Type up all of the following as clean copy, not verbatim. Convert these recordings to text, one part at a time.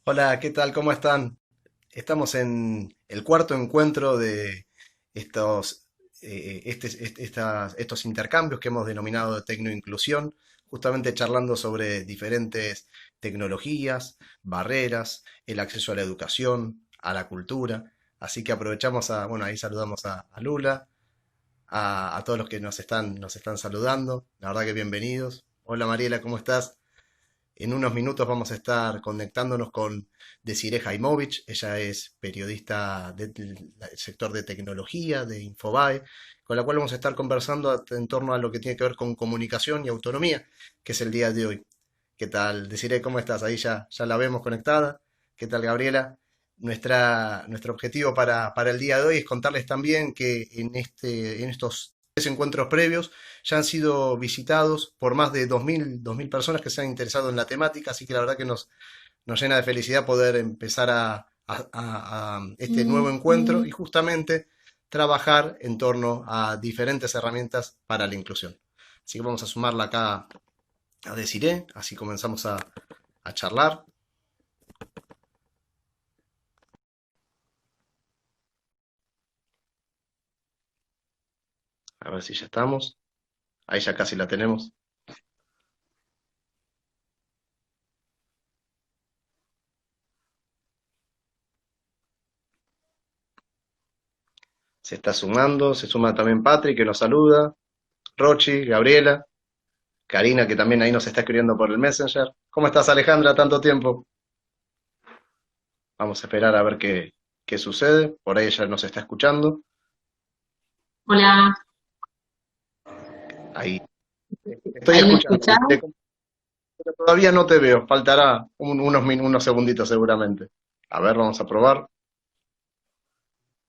Hola, ¿qué tal? ¿Cómo están? Estamos en el cuarto encuentro de estos, estos intercambios que hemos denominado de tecnoinclusión, justamente charlando sobre diferentes tecnologías, barreras, el acceso a la educación, a la cultura. Así que aprovechamos bueno, ahí saludamos a Lula, a todos los que nos están saludando. La verdad que bienvenidos. Hola Mariela, ¿cómo estás? En unos minutos vamos a estar conectándonos con Desiree Jaimovich. Ella es periodista del sector de tecnología, de Infobae, con la cual vamos a estar conversando en torno a lo que tiene que ver con comunicación y autonomía, que es el día de hoy. ¿Qué tal, Desiree? ¿Cómo estás? Ahí ya la vemos conectada. ¿Qué tal, Gabriela? Nuestro objetivo para el día de hoy es contarles también que en estos tres encuentros previos ya han sido visitados por más de 2.000 personas que se han interesado en la temática, así que la verdad que nos llena de felicidad poder empezar a este nuevo encuentro y justamente trabajar en torno a diferentes herramientas para la inclusión. Así que vamos a sumarla acá a Desiree, así comenzamos a charlar. A ver si ya estamos. Ahí ya casi la tenemos. Se está sumando, se suma también Patrick, que nos saluda, Rochi, Gabriela, Karina, que también ahí nos está escribiendo por el Messenger. ¿Cómo estás, Alejandra? Tanto tiempo. Vamos a esperar a ver qué sucede. Por ahí ella nos está escuchando. Hola, Ahí. Estoy ¿ahí me escuchando. escuchás? Pero todavía no te veo. Faltará unos segunditos seguramente. A ver, vamos a probar.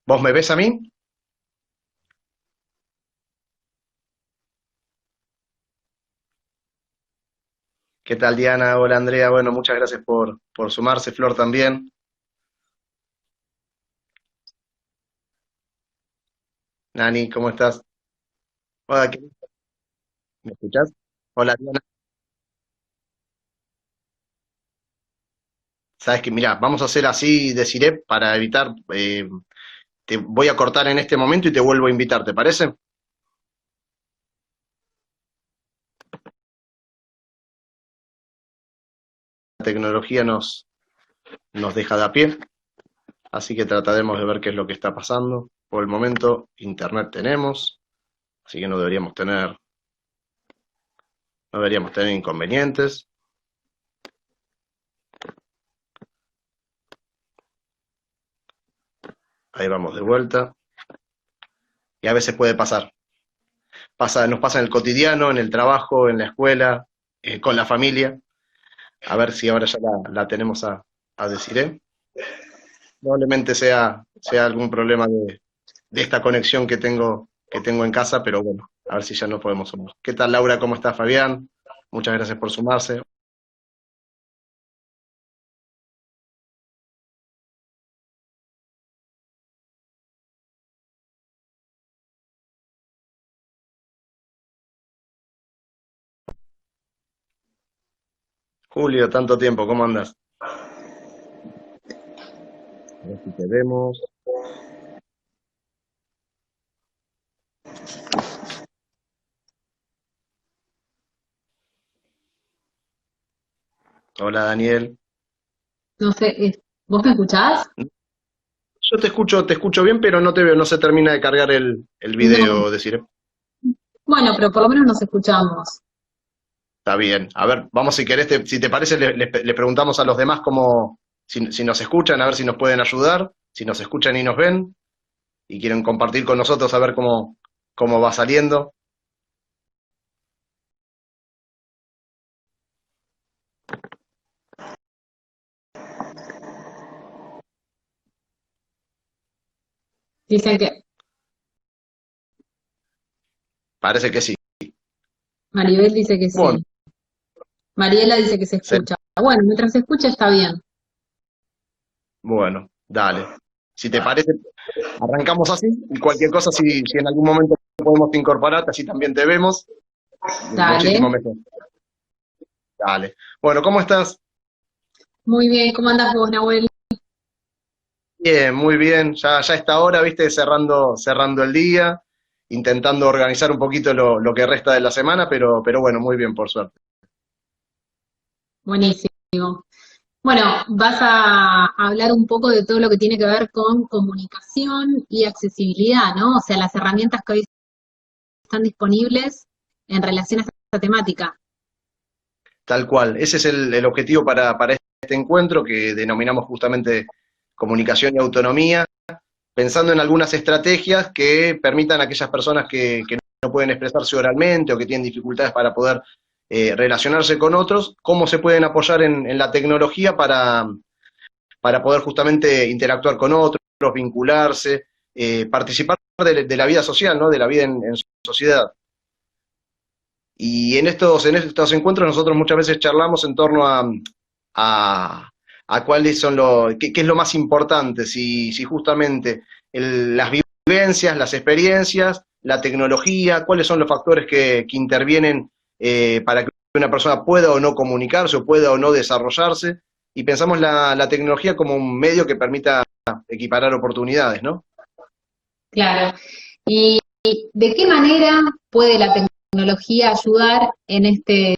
¿Vos me ves a mí? ¿Qué tal, Diana? Hola, Andrea. Bueno, muchas gracias por sumarse. Flor también. Nani, ¿cómo estás? Hola, ¿me escuchás? Hola, Diana. Sabes que, mira, vamos a hacer así, deciré, para evitar. Te voy a cortar en este momento y te vuelvo a invitar, ¿te parece? La tecnología nos deja de a pie, así que trataremos de ver qué es lo que está pasando. Por el momento, internet tenemos, así que no deberíamos tener inconvenientes. Ahí vamos de vuelta. Y a veces puede pasar. Nos pasa en el cotidiano, en el trabajo, en la escuela, con la familia. A ver si ahora ya la tenemos a Desiree. Probablemente sea algún problema de esta conexión que tengo en casa, pero bueno, a ver si ya nos podemos sumar. ¿Qué tal, Laura? ¿Cómo está, Fabián? Muchas gracias por sumarse. Julio, tanto tiempo, ¿cómo andas? A ver si te vemos. Hola, Daniel. No sé, ¿vos me escuchás? Yo te escucho bien, pero no te veo, no se termina de cargar el No. video, decir. Bueno, pero por lo menos nos escuchamos. Está bien. A ver, vamos si querés, si te parece, le preguntamos a los demás si nos escuchan, a ver si nos pueden ayudar, si nos escuchan y nos ven, y quieren compartir con nosotros a ver cómo va saliendo. Dicen que Parece que sí. Maribel dice que Bueno, sí. Mariela dice que se escucha. Bueno, mientras se escucha está bien. bueno, dale. Si te parece, arrancamos así y cualquier cosa, si en algún momento podemos incorporarte, así también te vemos, Dale. muchísimo mejor. Dale. Bueno, ¿cómo estás? Muy bien, ¿cómo andás vos, Nahuel? Bien, muy bien. Ya a esta hora, viste, cerrando el día, intentando organizar un poquito lo que resta de la semana, pero bueno, muy bien, por suerte. Buenísimo. Bueno, vas a hablar un poco de todo lo que tiene que ver con comunicación y accesibilidad, ¿no? O sea, las herramientas que hoy están disponibles en relación a esta temática. Tal cual. Ese es el objetivo para este encuentro que denominamos justamente comunicación y autonomía, pensando en algunas estrategias que permitan a aquellas personas que no pueden expresarse oralmente o que tienen dificultades para poder relacionarse con otros, cómo se pueden apoyar en la tecnología para poder justamente interactuar con otros, vincularse, participar de la vida social, ¿no? De la vida en sociedad. Y en estos encuentros nosotros muchas veces charlamos en torno a, a cuáles son qué es lo más importante, si justamente las vivencias, las experiencias, la tecnología, cuáles son los factores que intervienen para que una persona pueda o no comunicarse o pueda o no desarrollarse. Y pensamos la tecnología como un medio que permita equiparar oportunidades, ¿no? Claro. ¿Y de qué manera puede la tecnología ayudar en este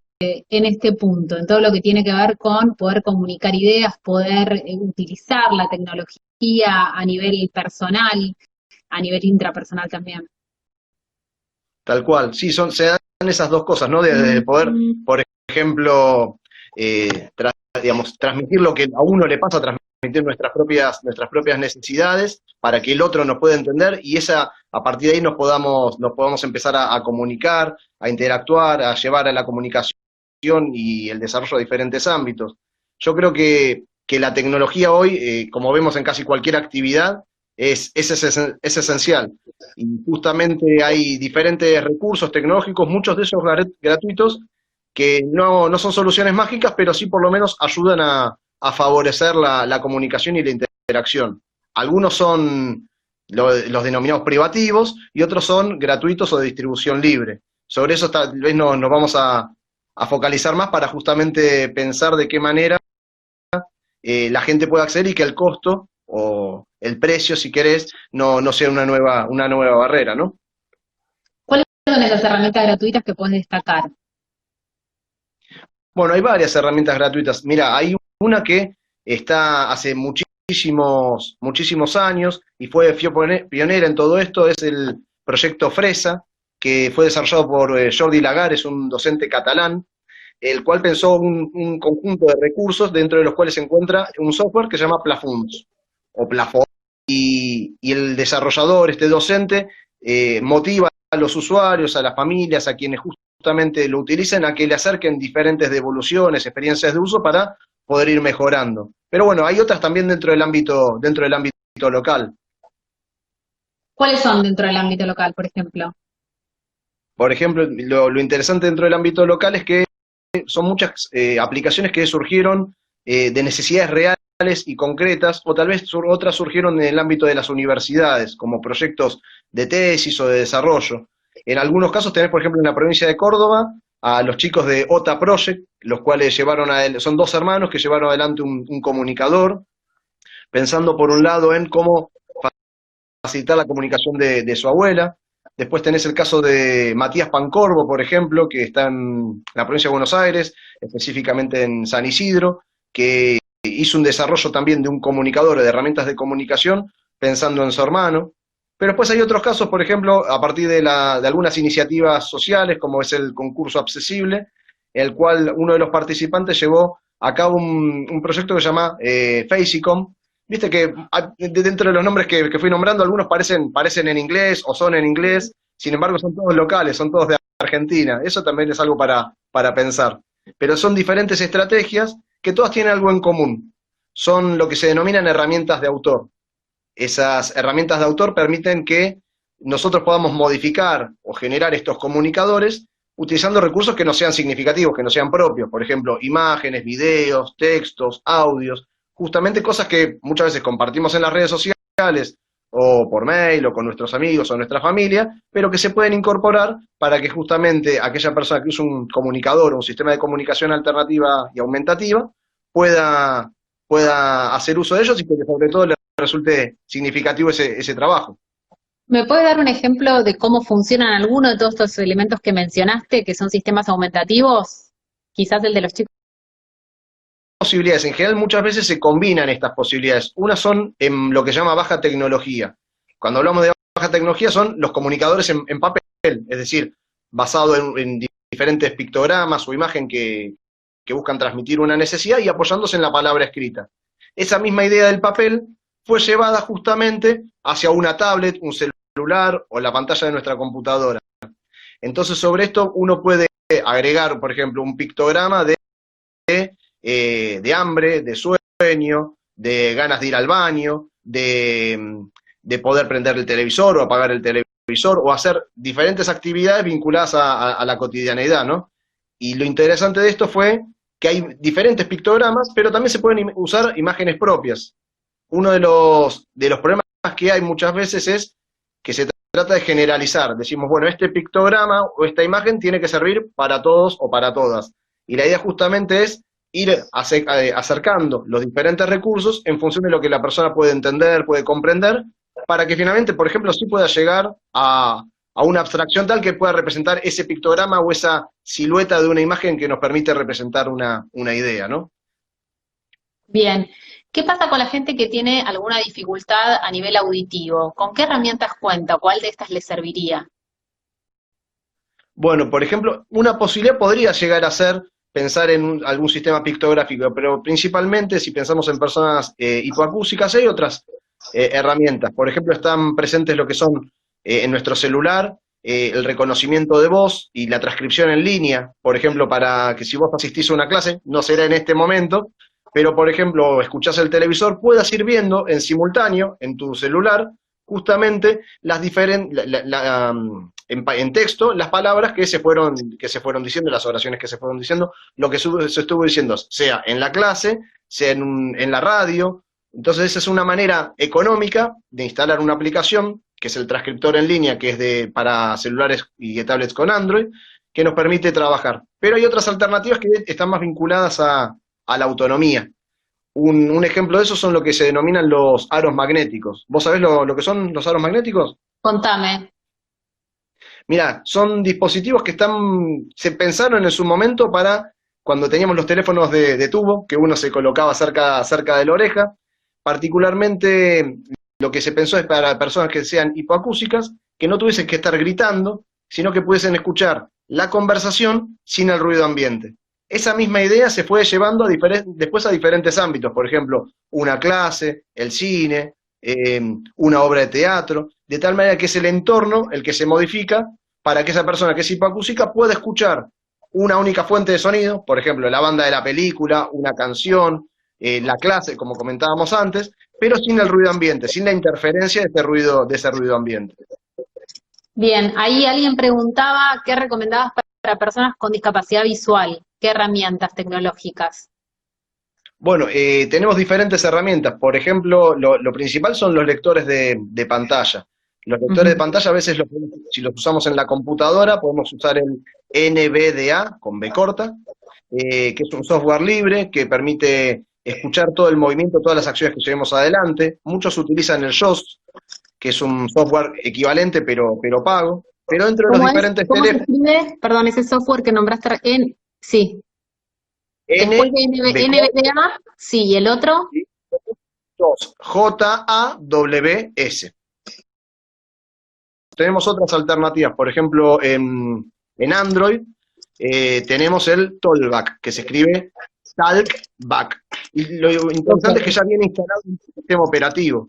punto, en todo lo que tiene que ver con poder comunicar ideas, poder utilizar la tecnología a nivel personal, a nivel intrapersonal también? Tal cual, sí, se dan esas dos cosas, ¿no? De poder, por ejemplo, digamos, transmitir lo que a uno le pasa, transmitir nuestras propias necesidades para que el otro nos pueda entender y a partir de ahí nos podamos empezar a comunicar, a interactuar, a llevar a la comunicación y el desarrollo a diferentes ámbitos. Yo creo que la tecnología hoy, como vemos en casi cualquier actividad, es esencial. Y justamente hay diferentes recursos tecnológicos, muchos de ellos gratuitos, que no son soluciones mágicas, pero sí por lo menos ayudan a favorecer la comunicación y la interacción. Algunos son los denominados privativos y otros son gratuitos o de distribución libre. Sobre eso tal vez nos vamos a focalizar más para justamente pensar de qué manera la gente puede acceder y que el costo o el precio, si querés, no sea una nueva barrera, ¿no? ¿Cuáles son esas herramientas gratuitas que puedes destacar? Bueno, hay varias herramientas gratuitas. Mira, hay una que está hace muchísimos años y fue pionera en todo esto, es el proyecto Fresa, que fue desarrollado por Jordi Lagares, un docente catalán, el cual pensó un conjunto de recursos dentro de los cuales se encuentra un software que se llama Plafunds o Plafond. Y el desarrollador, este docente, motiva a los usuarios, a las familias, a quienes justamente lo utilicen, a que le acerquen diferentes devoluciones, experiencias de uso para poder ir mejorando. Pero bueno, hay otras también dentro del ámbito local. ¿Cuáles son dentro del ámbito local, por ejemplo? Por ejemplo, lo interesante dentro del ámbito local es que son muchas aplicaciones que surgieron de necesidades reales y concretas, o tal vez otras surgieron en el ámbito de las universidades, como proyectos de tesis o de desarrollo. En algunos casos tenés, por ejemplo, en la provincia de Córdoba, a los chicos de OTA Project, los cuales son dos hermanos que llevaron adelante un comunicador, pensando por un lado en cómo facilitar la comunicación de su abuela. Después tenés el caso de Matías Pancorbo, por ejemplo, que está en la provincia de Buenos Aires, específicamente en San Isidro, que hizo un desarrollo también de un comunicador, de herramientas de comunicación, pensando en su hermano. Pero después hay otros casos, por ejemplo, a partir de algunas iniciativas sociales, como es el concurso accesible, el cual uno de los participantes llevó a cabo un proyecto que se llama Facecom. Viste que dentro de los nombres que fui nombrando, algunos parecen en inglés o son en inglés, sin embargo son todos locales, son todos de Argentina. Eso también es algo para pensar. Pero son diferentes estrategias que todas tienen algo en común. Son lo que se denominan herramientas de autor. Esas herramientas de autor permiten que nosotros podamos modificar o generar estos comunicadores utilizando recursos que no sean significativos, que no sean propios, por ejemplo, imágenes, videos, textos, audios, justamente cosas que muchas veces compartimos en las redes sociales o por mail o con nuestros amigos o nuestra familia, pero que se pueden incorporar para que justamente aquella persona que usa un comunicador o un sistema de comunicación alternativa y aumentativa pueda pueda hacer uso de ellos y que sobre todo les resulte significativo ese trabajo. ¿Me puedes dar un ejemplo de cómo funcionan algunos de todos estos elementos que mencionaste, que son sistemas aumentativos? Quizás el de los chicos. Posibilidades. En general, muchas veces se combinan estas posibilidades. Unas son en lo que se llama baja tecnología. Cuando hablamos de baja tecnología son los comunicadores en papel, es decir, basado en diferentes pictogramas o imagen que buscan transmitir una necesidad y apoyándose en la palabra escrita. Esa misma idea del papel fue llevada justamente hacia una tablet, un celular o la pantalla de nuestra computadora. Entonces, sobre esto uno puede agregar, por ejemplo, un pictograma de hambre, de sueño, de ganas de ir al baño, de poder prender el televisor o apagar el televisor, o hacer diferentes actividades vinculadas a la cotidianeidad, ¿no? Y lo interesante de esto fue que hay diferentes pictogramas, pero también se pueden usar imágenes propias. Uno de los problemas que hay muchas veces es que se trata de generalizar. Decimos, bueno, este pictograma o esta imagen tiene que servir para todos o para todas. Y la idea justamente es ir acercando los diferentes recursos en función de lo que la persona puede entender, puede comprender, para que finalmente, por ejemplo, sí pueda llegar a una abstracción tal que pueda representar ese pictograma o esa silueta de una imagen que nos permite representar una idea, ¿no? Bien. ¿Qué pasa con la gente que tiene alguna dificultad a nivel auditivo? ¿Con qué herramientas cuenta? ¿Cuál de estas les serviría? Bueno, por ejemplo, una posibilidad podría llegar a ser pensar en algún sistema pictográfico, pero principalmente si pensamos en personas hipoacúsicas, hay otras herramientas. Por ejemplo, están presentes lo que son en nuestro celular, el reconocimiento de voz y la transcripción en línea, por ejemplo, para que si vos asistís a una clase, no será en este momento, pero por ejemplo, escuchás el televisor, puedas ir viendo en simultáneo en tu celular justamente las diferentes, en texto, las palabras que se fueron diciendo, las oraciones que se fueron diciendo, lo que se estuvo diciendo, sea en la clase, sea en la radio. Entonces esa es una manera económica de instalar una aplicación, que es el transcriptor en línea, que es para celulares y tablets con Android, que nos permite trabajar. Pero hay otras alternativas que están más vinculadas a la autonomía. Un ejemplo de eso son lo que se denominan los aros magnéticos. ¿Vos sabés lo que son los aros magnéticos? Contame. Mira, son dispositivos que se pensaron en su momento para cuando teníamos los teléfonos de tubo, que uno se colocaba cerca de la oreja. Particularmente lo que se pensó es para personas que sean hipoacúsicas, que no tuviesen que estar gritando, sino que pudiesen escuchar la conversación sin el ruido ambiente. Esa misma idea se fue llevando después a diferentes ámbitos, por ejemplo, una clase, el cine, una obra de teatro, de tal manera que es el entorno el que se modifica para que esa persona que es hipoacúsica pueda escuchar una única fuente de sonido, por ejemplo, la banda de la película, una canción, la clase, como comentábamos antes, pero sin el ruido ambiente, sin la interferencia de ese ruido ambiente. Bien, ahí alguien preguntaba qué recomendabas para personas con discapacidad visual, qué herramientas tecnológicas. Bueno, tenemos diferentes herramientas. Por ejemplo, lo principal son los lectores de pantalla. Los lectores de Ujú. pantalla a veces, si los usamos en la computadora, podemos usar el NVDA con B corta, que es un software libre que permite escuchar todo el movimiento, todas las acciones que llevemos adelante. Muchos utilizan el JAWS, que es un software equivalente pero pago. Pero dentro de los ¿Cómo es? diferentes ¿Cómo se teléfonos, escribe? Perdón, ese software que nombraste sí. Después de NB NVDA, sí, ¿y el otro? JAWS. Tenemos otras alternativas, por ejemplo, en Android tenemos el Talkback, que se escribe Talkback. Y lo Ok. interesante es que ya viene instalado en el sistema operativo.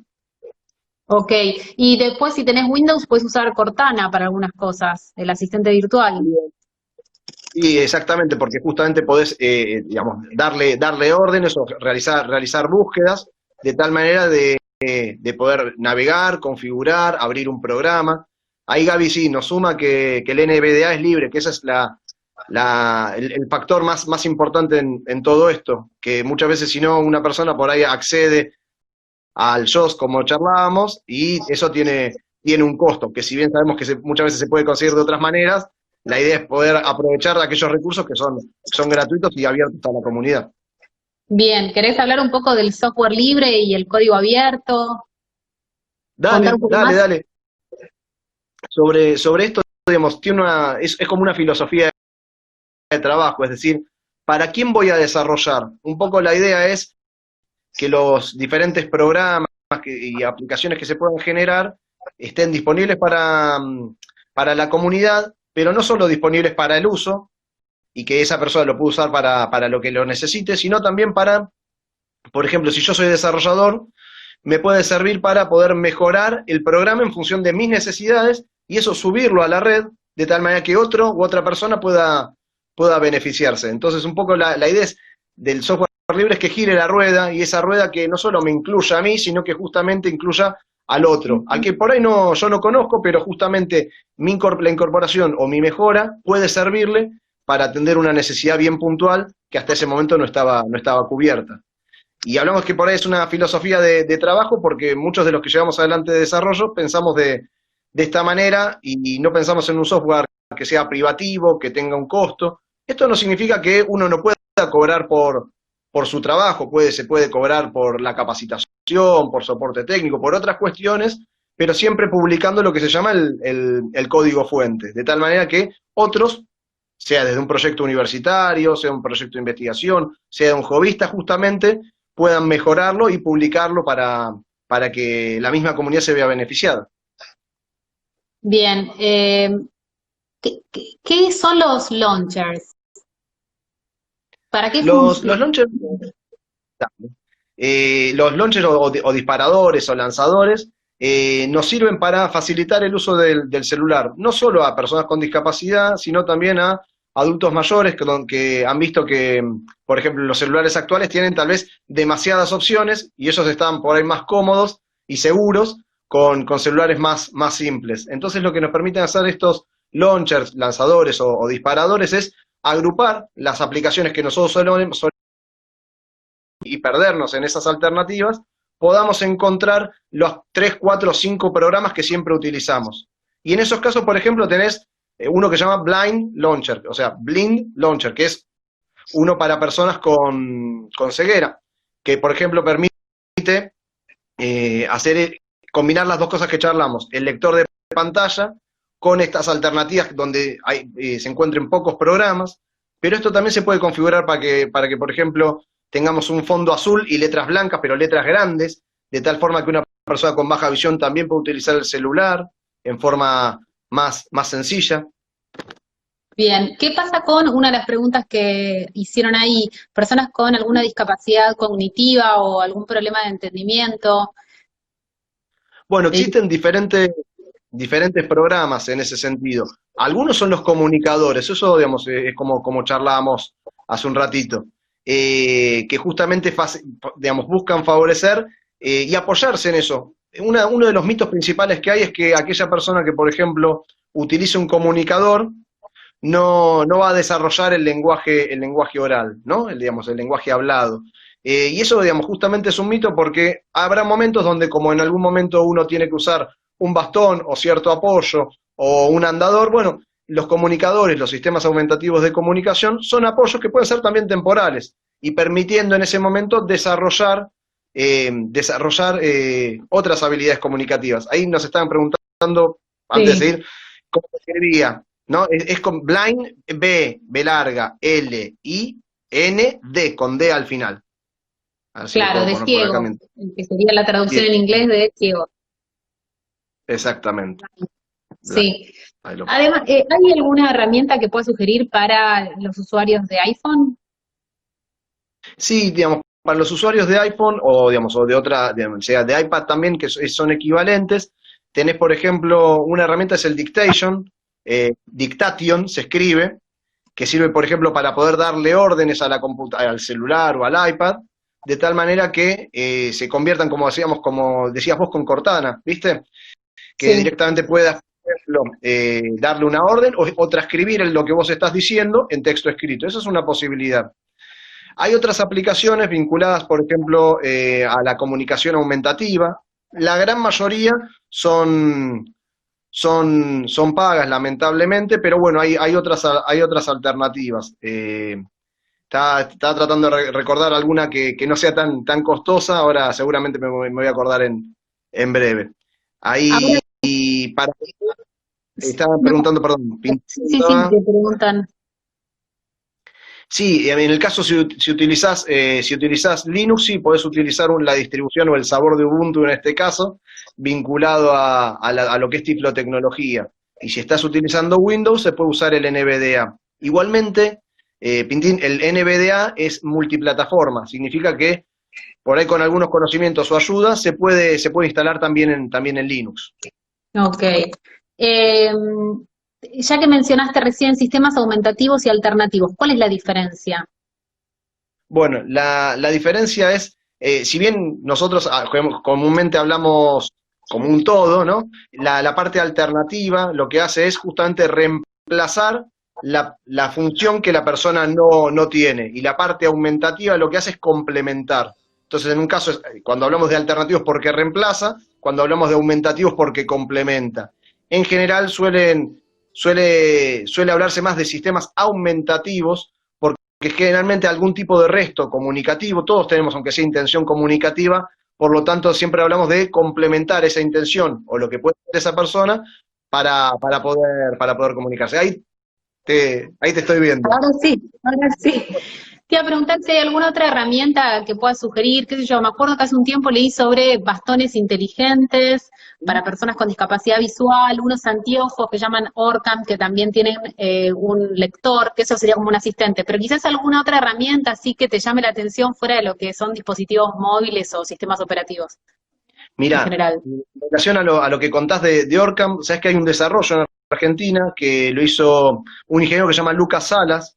Ok, y después si tenés Windows puedes usar Cortana para algunas cosas, el asistente virtual. Sí, exactamente, porque justamente podés, digamos, darle órdenes o realizar búsquedas de tal manera de poder navegar, configurar, abrir un programa. Ahí Gaby sí nos suma que el NVDA es libre, que ese es el factor más importante en todo esto, que muchas veces si no una persona por ahí accede al JOS como charlábamos y eso tiene un costo, que si bien sabemos que muchas veces se puede conseguir de otras maneras, la idea es poder aprovechar de aquellos recursos que son gratuitos y abiertos a la comunidad. Bien, ¿querés hablar un poco del software libre y el código abierto? ¿Contar Dale, un poco dale, más? dale. Sobre esto, digamos, es como una filosofía de trabajo, es decir, ¿para quién voy a desarrollar? Un poco la idea es que los diferentes programas y aplicaciones que se puedan generar estén disponibles para la comunidad, pero no solo disponibles para el uso y que esa persona lo pueda usar para lo que lo necesite, sino también para, por ejemplo, si yo soy desarrollador, me puede servir para poder mejorar el programa en función de mis necesidades y eso subirlo a la red de tal manera que otro u otra persona pueda beneficiarse. Entonces, un poco la idea es del software libre es que gire la rueda y esa rueda que no solo me incluya a mí, sino que justamente incluya al otro, al que por ahí yo no conozco, pero justamente la incorporación o mi mejora puede servirle para atender una necesidad bien puntual que hasta ese momento no estaba cubierta. Y hablamos que por ahí es una filosofía de trabajo porque muchos de los que llevamos adelante de desarrollo pensamos de esta manera y no pensamos en un software que sea privativo, que tenga un costo. Esto no significa que uno no pueda cobrar por su trabajo, se puede cobrar por la capacitación, por soporte técnico, por otras cuestiones, pero siempre publicando lo que se llama el código fuente, de tal manera que otros, sea desde un proyecto universitario, sea un proyecto de investigación, sea un hobbyista justamente, puedan mejorarlo y publicarlo para que la misma comunidad se vea beneficiada. Bien, ¿qué son los launchers? ¿Para qué Los funcionan? launchers, o disparadores o lanzadores nos sirven para facilitar el uso del celular, no solo a personas con discapacidad, sino también a adultos mayores que han visto que, por ejemplo, los celulares actuales tienen tal vez demasiadas opciones y ellos están por ahí más cómodos y seguros con celulares más simples. Entonces lo que nos permiten hacer estos launchers, lanzadores o disparadores es agrupar las aplicaciones que nosotros solemos y perdernos en esas alternativas, podamos encontrar los 3, 4, 5 programas que siempre utilizamos. Y en esos casos, por ejemplo, tenés uno que se llama Blind Launcher, o sea, Blind Launcher, que es uno para personas con ceguera, que por ejemplo permite combinar las dos cosas que charlamos, el lector de pantalla con estas alternativas donde se encuentren pocos programas, pero esto también se puede configurar para que, por ejemplo, tengamos un fondo azul y letras blancas, pero letras grandes, de tal forma que una persona con baja visión también puede utilizar el celular en forma más sencilla. Bien, ¿qué pasa con una de las preguntas que hicieron ahí? Personas con alguna discapacidad cognitiva o algún problema de entendimiento. Bueno, Eh, existen diferentes programas en ese sentido. Algunos son los comunicadores, eso digamos, es como charlábamos hace un ratito, que justamente digamos, buscan favorecer y apoyarse en eso. Uno de los mitos principales que hay es que aquella persona que, por ejemplo, utilice un comunicador no va a desarrollar el lenguaje oral, ¿no? Digamos, el lenguaje hablado. Y eso, digamos, justamente es un mito porque habrá momentos donde, como en algún momento uno tiene que usar un bastón o cierto apoyo o un andador, bueno, los comunicadores, los sistemas aumentativos de comunicación son apoyos que pueden ser también temporales y permitiendo en ese momento desarrollar otras habilidades comunicativas. Ahí nos estaban preguntando, antes de sí, ir, cómo se escribía, ¿no? Es con blind, B larga, L, I, N, D, con D al final. A ver si lo claro, puedo de poner por acá. ciego, que sería la traducción Bien, en inglés de ciego. exactamente. Blind. Sí. Ahí lo Además, ¿hay alguna herramienta que pueda sugerir para los usuarios de iPhone? Sí, digamos, para los usuarios de iPhone o, digamos, o de otra, digamos, sea de iPad también, que son equivalentes, tenés, por ejemplo, una herramienta es el Dictation, Dictation se escribe, que sirve, por ejemplo, para poder darle órdenes a al celular o al iPad, de tal manera que se conviertan, como decías vos con Cortana, ¿viste? Que Sí. directamente puedas, por ejemplo, darle una orden o transcribir lo que vos estás diciendo en texto escrito. Esa es una posibilidad. Hay otras aplicaciones vinculadas, por ejemplo, a la comunicación aumentativa. La gran mayoría son pagas, lamentablemente, pero bueno, hay otras alternativas. Estaba tratando de recordar alguna que no sea tan costosa, ahora seguramente me voy a acordar en breve. Ahora, Ahí, para, estaba no, preguntando, perdón, sí, te preguntan. Sí, en el caso si utilizás Linux, sí, podés utilizar la distribución o el sabor de Ubuntu en este caso, vinculado a lo que es tiflotecnología. Y si estás utilizando Windows, se puede usar el NVDA. Igualmente, Pintín, el NVDA es multiplataforma, significa que por ahí con algunos conocimientos o ayuda se puede instalar también en Linux. Ok. Eh, ya que mencionaste recién sistemas aumentativos y alternativos, ¿cuál es la diferencia? Bueno, la diferencia es, si bien nosotros comúnmente hablamos como un todo, ¿no? La parte alternativa lo que hace es justamente reemplazar la función que la persona no tiene, y la parte aumentativa lo que hace es complementar. Entonces, en un caso, cuando hablamos de alternativos porque reemplaza, cuando hablamos de aumentativos porque complementa. En general suele hablarse más de sistemas aumentativos, que generalmente algún tipo de resto comunicativo, todos tenemos aunque sea intención comunicativa, por lo tanto siempre hablamos de complementar esa intención o lo que puede ser esa persona para poder comunicarse. Ahí te estoy viendo. Ahora sí, ahora sí. Te iba a preguntar si hay alguna otra herramienta que puedas sugerir, qué sé yo, me acuerdo que hace un tiempo leí sobre bastones inteligentes para personas con discapacidad visual, unos anteojos que llaman Orcam, que también tienen un lector, que eso sería como un asistente, pero quizás alguna otra herramienta así que te llame la atención fuera de lo que son dispositivos móviles o sistemas operativos en Mira, general. en relación a lo que contás de Orcam, sabes que hay un desarrollo en Argentina que lo hizo un ingeniero que se llama Lucas Salas,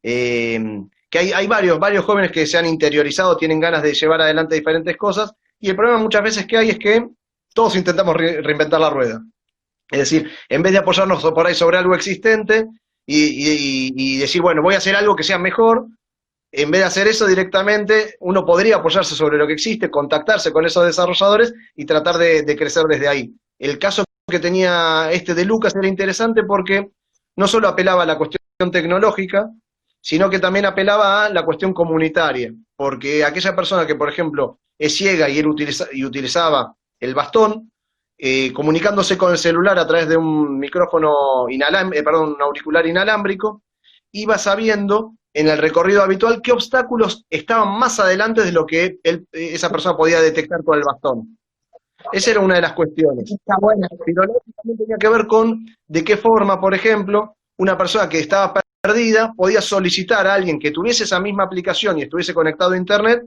eh, que hay varios jóvenes que se han interiorizado, tienen ganas de llevar adelante diferentes cosas, y el problema muchas veces que hay es que todos intentamos reinventar la rueda. Es decir, en vez de apoyarnos por ahí sobre algo existente y decir, bueno, voy a hacer algo que sea mejor, en vez de hacer eso directamente, uno podría apoyarse sobre lo que existe, contactarse con esos desarrolladores y tratar de crecer desde ahí. El caso que tenía este de Lucas era interesante porque no solo apelaba a la cuestión tecnológica, sino que también apelaba a la cuestión comunitaria, porque aquella persona que, por ejemplo, es ciega y él utilizaba el bastón, comunicándose con el celular a través de un micrófono perdón, un auricular inalámbrico, iba sabiendo en el recorrido habitual qué obstáculos estaban más adelante de lo que esa persona podía detectar con el bastón. Esa era una de las cuestiones. Está bueno. Pero la otra también tenía que ver con de qué forma, por ejemplo, una persona que estaba perdida podía solicitar a alguien que tuviese esa misma aplicación y estuviese conectado a Internet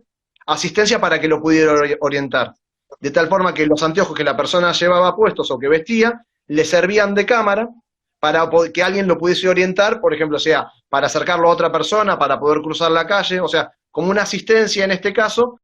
asistencia para que lo pudiera orientar. De tal forma que los anteojos que la persona llevaba puestos o que vestía le servían de cámara para que alguien lo pudiese orientar, por ejemplo, sea para acercarlo a otra persona, para poder cruzar la calle, o sea, como una asistencia en este caso.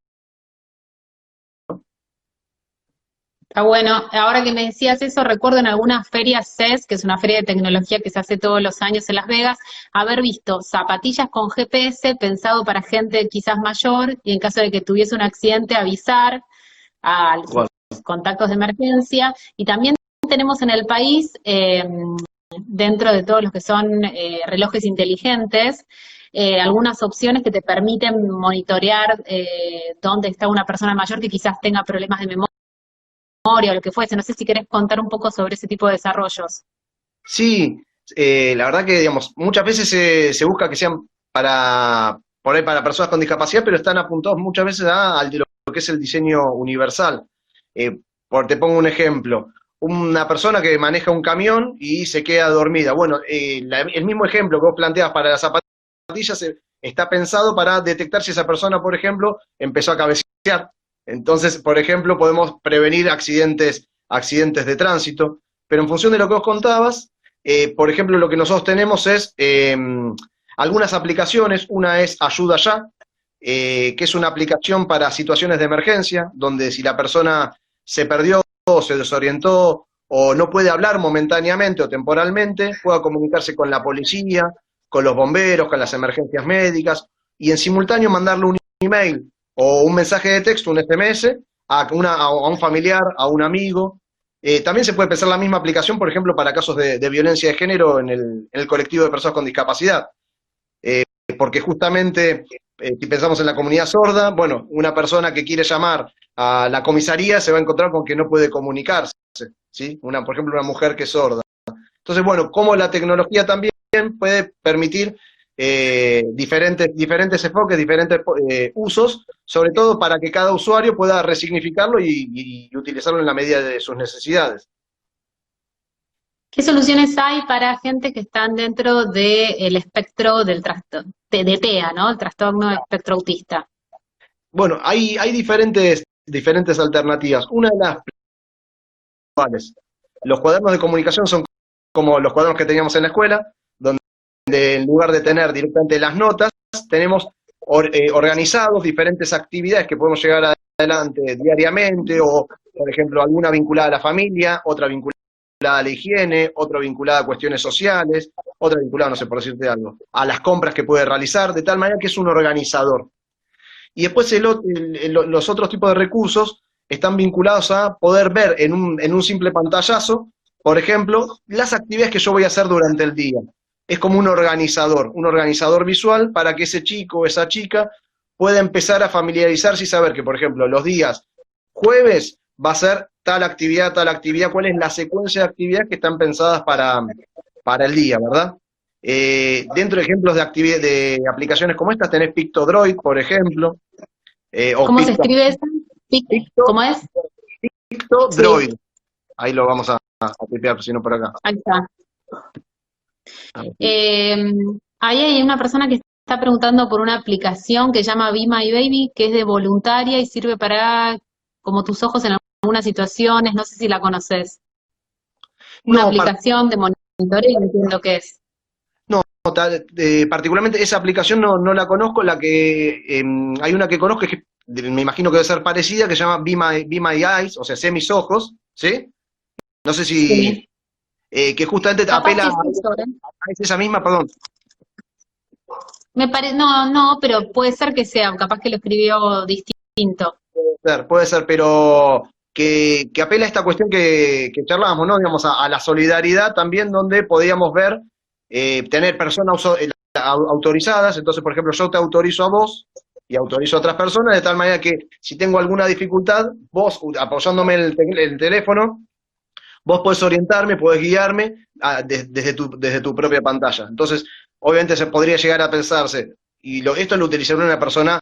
Está bueno. Ahora que me decías eso, recuerdo en alguna feria CES, que es una feria de tecnología que se hace todos los años en Las Vegas, haber visto zapatillas con GPS pensado para gente quizás mayor y en caso de que tuviese un accidente avisar a Bueno, sus contactos de emergencia. Y también tenemos en el país, dentro de todos los que son relojes inteligentes, algunas opciones que te permiten monitorear dónde está una persona mayor que quizás tenga problemas de memoria o lo que fuese. No sé si querés contar un poco sobre ese tipo de desarrollos. sí, la verdad que, digamos, muchas veces se busca que sean por ahí para personas con discapacidad, pero están apuntados muchas veces al de lo que es el diseño universal. Te pongo un ejemplo. Una persona que maneja un camión y se queda dormida. Bueno, el mismo ejemplo que vos planteas para las zapatillas está pensado para detectar si esa persona, por ejemplo, empezó a cabecear. Entonces, por ejemplo, podemos prevenir accidentes de tránsito. Pero en función de lo que vos contabas, por ejemplo, lo que nosotros tenemos es algunas aplicaciones. Una es Ayuda Ya, que es una aplicación para situaciones de emergencia, donde si la persona se perdió, o se desorientó, o no puede hablar momentáneamente o temporalmente, pueda comunicarse con la policía, con los bomberos, con las emergencias médicas, y en simultáneo mandarle un email o un mensaje de texto, un SMS, a un familiar, a un amigo. También se puede pensar la misma aplicación, por ejemplo, para casos de violencia de género en el colectivo de personas con discapacidad. porque justamente, si pensamos en la comunidad sorda, bueno, una persona que quiere llamar a la comisaría se va a encontrar con que no puede comunicarse, ¿sí? Por ejemplo, una mujer que es sorda. Entonces, bueno, cómo la tecnología también puede permitir diferentes enfoques, diferentes usos, sobre todo para que cada usuario pueda resignificarlo y utilizarlo en la medida de sus necesidades. ¿Qué soluciones hay para gente que están dentro del espectro del trastorno, de TEA, ¿no? El trastorno de espectro autista. Bueno, hay diferentes alternativas. Una de las principales, los cuadernos de comunicación son como los cuadernos que teníamos en la escuela, donde en lugar de tener directamente las notas, tenemos organizados diferentes actividades que podemos llegar adelante diariamente, o por ejemplo alguna vinculada a la familia, otra vinculada a la higiene, otra vinculada a cuestiones sociales, otra vinculada, no sé, por decirte algo, a las compras que puede realizar, de tal manera que es un organizador. Y después los otros tipos de recursos están vinculados a poder ver en un simple pantallazo, por ejemplo, las actividades que yo voy a hacer durante el día. Es como un organizador visual para que ese chico o esa chica pueda empezar a familiarizarse y saber que, por ejemplo, los días jueves va a ser tal actividad, cuál es la secuencia de actividades que están pensadas para el día, ¿verdad? Dentro de ejemplos de aplicaciones como estas tenés Pictodroid, por ejemplo. ¿Cómo se escribe eso? ¿Cómo es? Pictodroid. Sí. Ahí lo vamos a tipear, si no por acá. Ahí está. Ahí hay una persona que está preguntando por una aplicación que se llama Be My Baby, que es de voluntaria y sirve para, como tus ojos en algunas situaciones, no sé si la conoces. Una aplicación de monitoreo, entiendo que es. No, particularmente esa aplicación no la conozco, hay una que conozco, que me imagino que debe ser parecida, que se llama Be My Eyes, o sea, sé mis ojos, ¿sí? No sé si... Sí. Que justamente apela es esa misma, perdón. No, pero puede ser que sea, capaz que lo escribió distinto. Puede ser, pero que apela a esta cuestión que charlábamos, ¿no? Digamos, a la solidaridad también, donde podíamos ver, tener personas autorizadas. Entonces, por ejemplo, yo te autorizo a vos y autorizo a otras personas, de tal manera que si tengo alguna dificultad, vos, apoyándome el teléfono, vos podés orientarme, podés guiarme desde tu propia pantalla. Entonces, obviamente se podría llegar a pensarse, y esto lo utilizaría una persona,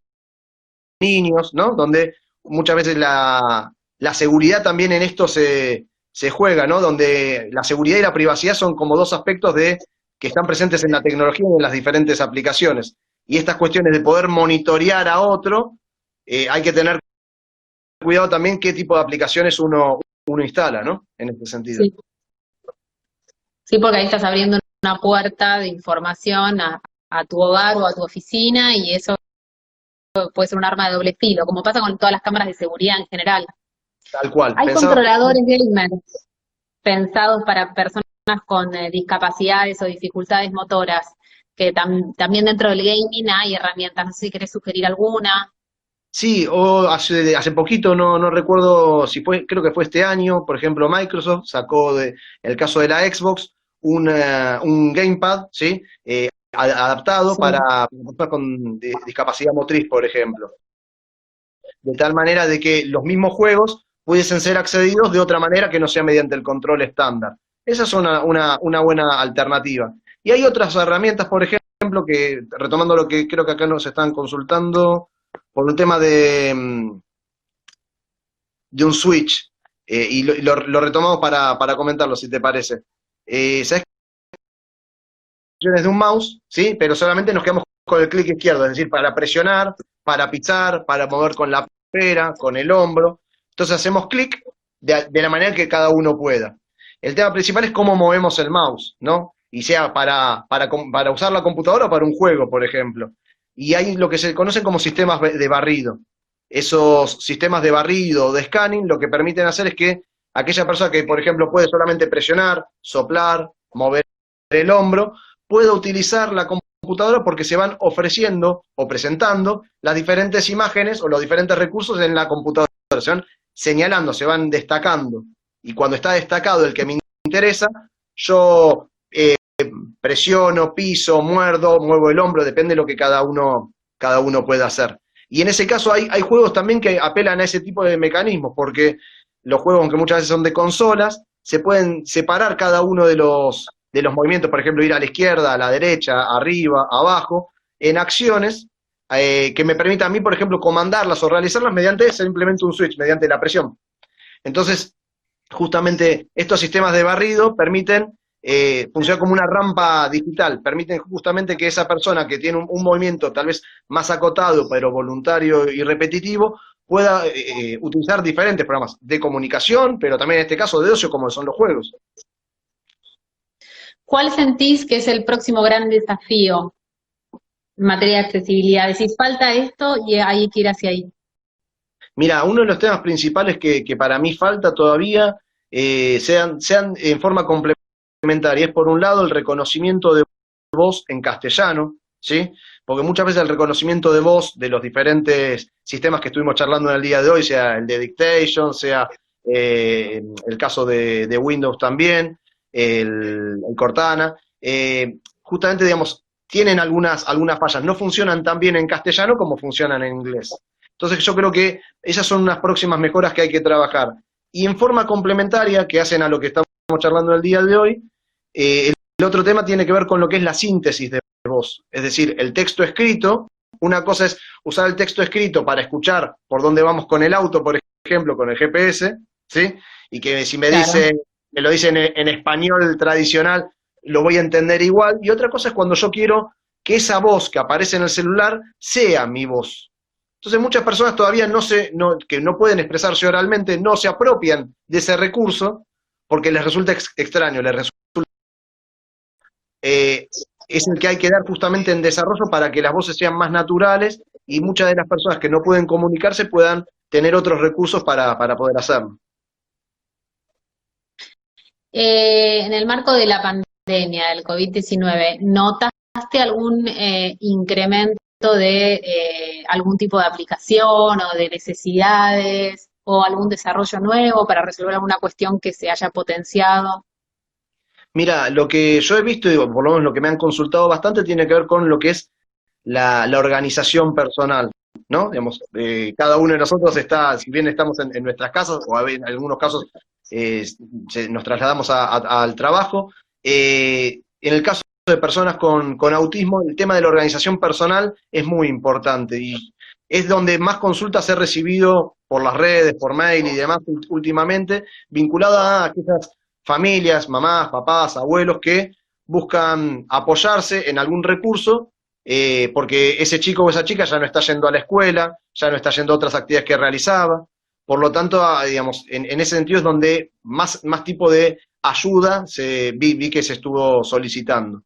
niños, ¿no? Donde muchas veces la seguridad también en esto se juega, ¿no? Donde la seguridad y la privacidad son como dos aspectos que están presentes en la tecnología y en las diferentes aplicaciones. Y estas cuestiones de poder monitorear a otro, hay que tener cuidado también qué tipo de aplicaciones uno instala, ¿no? En este sentido. Sí. Sí, porque ahí estás abriendo una puerta de información a tu hogar o a tu oficina y eso puede ser un arma de doble filo, como pasa con todas las cámaras de seguridad en general. Tal cual. Hay controladores gamers pensados para personas con discapacidades o dificultades motoras, que también dentro del gaming hay herramientas, no sé si querés sugerir alguna. Sí, o hace poquito, no recuerdo si fue, creo que fue este año, por ejemplo, Microsoft sacó el caso de la Xbox un gamepad, ¿sí? Adaptado Sí. para personas con discapacidad motriz, por ejemplo. De tal manera de que los mismos juegos pudiesen ser accedidos de otra manera que no sea mediante el control estándar. Esa es una buena alternativa. Y hay otras herramientas, por ejemplo, que, retomando lo que creo que acá nos están consultando, por un tema de un switch, y lo retomamos para comentarlo, si te parece. ¿Sabes? De un mouse, ¿sí? Pero solamente nos quedamos con el clic izquierdo, es decir, para presionar, para pisar, para mover con la pera, con el hombro. Entonces hacemos clic de la manera que cada uno pueda. El tema principal es cómo movemos el mouse, ¿no? Y sea para usar la computadora o para un juego, por ejemplo. Y hay lo que se conocen como sistemas de barrido. Esos sistemas de barrido o de scanning lo que permiten hacer es que aquella persona que, por ejemplo, puede solamente presionar, soplar, mover el hombro, pueda utilizar la computadora porque se van ofreciendo o presentando las diferentes imágenes o los diferentes recursos en la computadora. Se van señalando, se van destacando. Y cuando está destacado el que me interesa, yo presiono, piso, muerdo, muevo el hombro, depende de lo que cada uno pueda hacer. Y en ese caso hay juegos también que apelan a ese tipo de mecanismos, porque los juegos, aunque muchas veces son de consolas, se pueden separar cada uno de los movimientos, por ejemplo, ir a la izquierda, a la derecha, arriba, abajo, en acciones que me permitan a mí, por ejemplo, comandarlas o realizarlas mediante simplemente un switch, mediante la presión. Entonces, justamente estos sistemas de barrido permiten funcionar como una rampa digital, permiten justamente que esa persona que tiene un movimiento tal vez más acotado, pero voluntario y repetitivo, pueda utilizar diferentes programas de comunicación, pero también en este caso de ocio, como son los juegos. ¿Cuál sentís que es el próximo gran desafío en materia de accesibilidad? Decís, falta esto y hay que ir hacia ahí. Mira, uno de los temas principales que para mí falta todavía, sean en forma complementaria, es por un lado el reconocimiento de voz en castellano, ¿sí? Porque muchas veces el reconocimiento de voz de los diferentes sistemas que estuvimos charlando en el día de hoy, sea el de Dictation, sea el caso de Windows también, el Cortana, justamente, digamos, tienen algunas fallas, no funcionan tan bien en castellano como funcionan en inglés. Entonces yo creo que esas son unas próximas mejoras que hay que trabajar. Y en forma complementaria, que hacen a lo que estamos charlando el día de hoy, el otro tema tiene que ver con lo que es la síntesis de voz. Es decir, el texto escrito, una cosa es usar el texto escrito para escuchar por dónde vamos con el auto, por ejemplo, con el GPS, ¿sí? Y que si me lo dicen en español tradicional, lo voy a entender igual. Y otra cosa es cuando yo quiero que esa voz que aparece en el celular sea mi voz. Entonces muchas personas todavía que no pueden expresarse oralmente, no se apropian de ese recurso porque les resulta extraño, les resulta es el que hay que dar justamente en desarrollo para que las voces sean más naturales y muchas de las personas que no pueden comunicarse puedan tener otros recursos para poder hacerlo. En el marco de la pandemia del COVID-19, ¿notaste algún incremento de algún tipo de aplicación o de necesidades o algún desarrollo nuevo para resolver alguna cuestión que se haya potenciado? Mira, lo que yo he visto, y por lo menos lo que me han consultado bastante, tiene que ver con lo que es la organización personal, ¿no? Digamos, cada uno de nosotros está, si bien estamos en nuestras casas, o en algunos casos nos trasladamos al trabajo, en el caso de personas con autismo, el tema de la organización personal es muy importante y es donde más consultas he recibido por las redes, por mail y demás últimamente, vinculada a aquellas familias, mamás, papás, abuelos que buscan apoyarse en algún recurso porque ese chico o esa chica ya no está yendo a la escuela, ya no está yendo a otras actividades que realizaba. Por lo tanto, digamos, en ese sentido es donde más tipo de ayuda vi que se estuvo solicitando.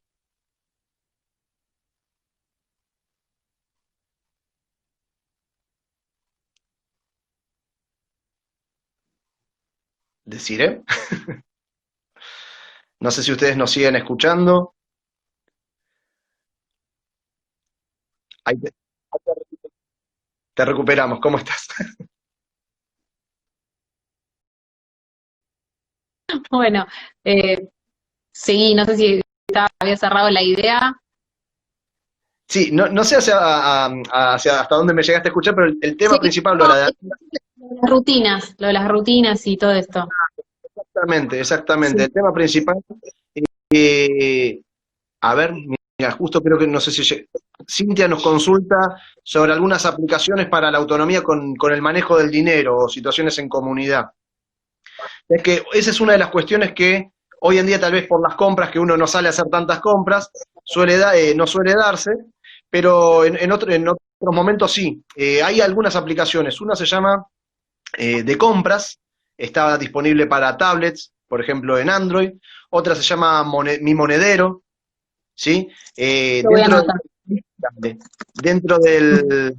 ¿Deciré? No sé si ustedes nos siguen escuchando. Ahí te recuperamos. ¿Cómo estás? Bueno, seguí, no sé si había cerrado la idea. Sí, no sé hacia hasta dónde me llegaste a escuchar, pero el tema Sí, principal, no, lo de las rutinas y todo esto. exactamente. Sí. El tema principal, eh, a ver, mira, justo creo que no sé si Cintia nos consulta sobre algunas aplicaciones para la autonomía con el manejo del dinero o situaciones en comunidad. Es que esa es una de las cuestiones que hoy en día tal vez por las compras, que uno no sale a hacer tantas compras, no suele darse, pero en otros momentos sí. Hay algunas aplicaciones, una se llama de compras, está disponible para tablets, por ejemplo en Android, otra se llama Mi Monedero, ¿sí? Lo voy a anotar. Dentro del,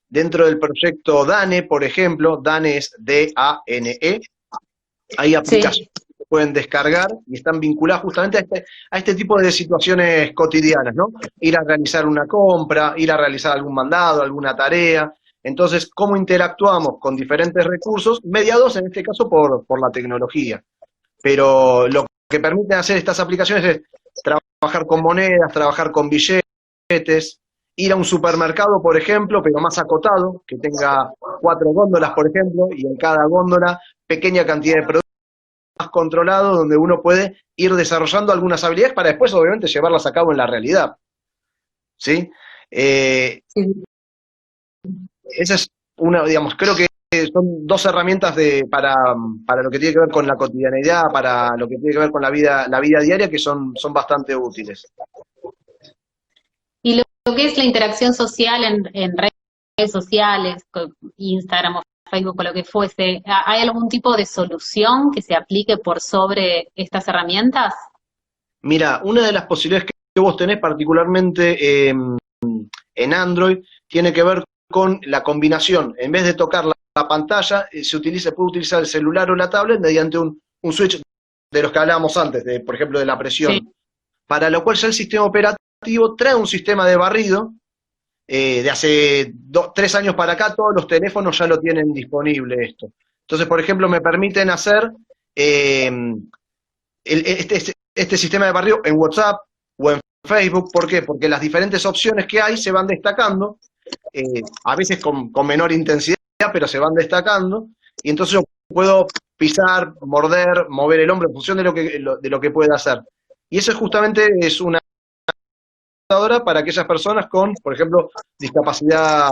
dentro del proyecto DANE, por ejemplo, DANE es DANE, hay Sí. aplicaciones que se pueden descargar y están vinculadas justamente a este tipo de situaciones cotidianas, ¿no? Ir a realizar una compra, ir a realizar algún mandado, alguna tarea. Entonces, ¿cómo interactuamos con diferentes recursos, mediados en este caso por la tecnología? Pero lo que permiten hacer estas aplicaciones es trabajar trabajar con monedas, trabajar con billetes, ir a un supermercado, por ejemplo, pero más acotado, que tenga 4 góndolas, por ejemplo, y en cada góndola pequeña cantidad de productos más controlado, donde uno puede ir desarrollando algunas habilidades para después, obviamente, llevarlas a cabo en la realidad. ¿Sí? Eh, Sí. Esa es una, digamos, creo que son dos herramientas para lo que tiene que ver con la cotidianeidad, para lo que tiene que ver con la vida diaria, que son bastante útiles. Y lo que es la interacción social en redes sociales, Instagram o Facebook o lo que fuese, ¿hay algún tipo de solución que se aplique por sobre estas herramientas? Mira, una de las posibilidades que vos tenés particularmente en Android tiene que ver con la combinación. En vez de tocar la pantalla, puede utilizar el celular o la tablet mediante un switch de los que hablábamos antes, por ejemplo, de la Sí. presión. Para lo cual ya el sistema operativo trae un sistema de barrido. De hace 3 años para acá, todos los teléfonos ya lo tienen disponible esto. Entonces, por ejemplo, me permiten hacer eh, este sistema de barrido en WhatsApp o en Facebook. ¿Por qué? Porque las diferentes opciones que hay se van destacando, a veces con menor intensidad, pero se van destacando, y entonces yo puedo pisar, morder, mover el hombro en función de lo que pueda hacer. Y eso justamente es una para aquellas personas con, por ejemplo, discapacidad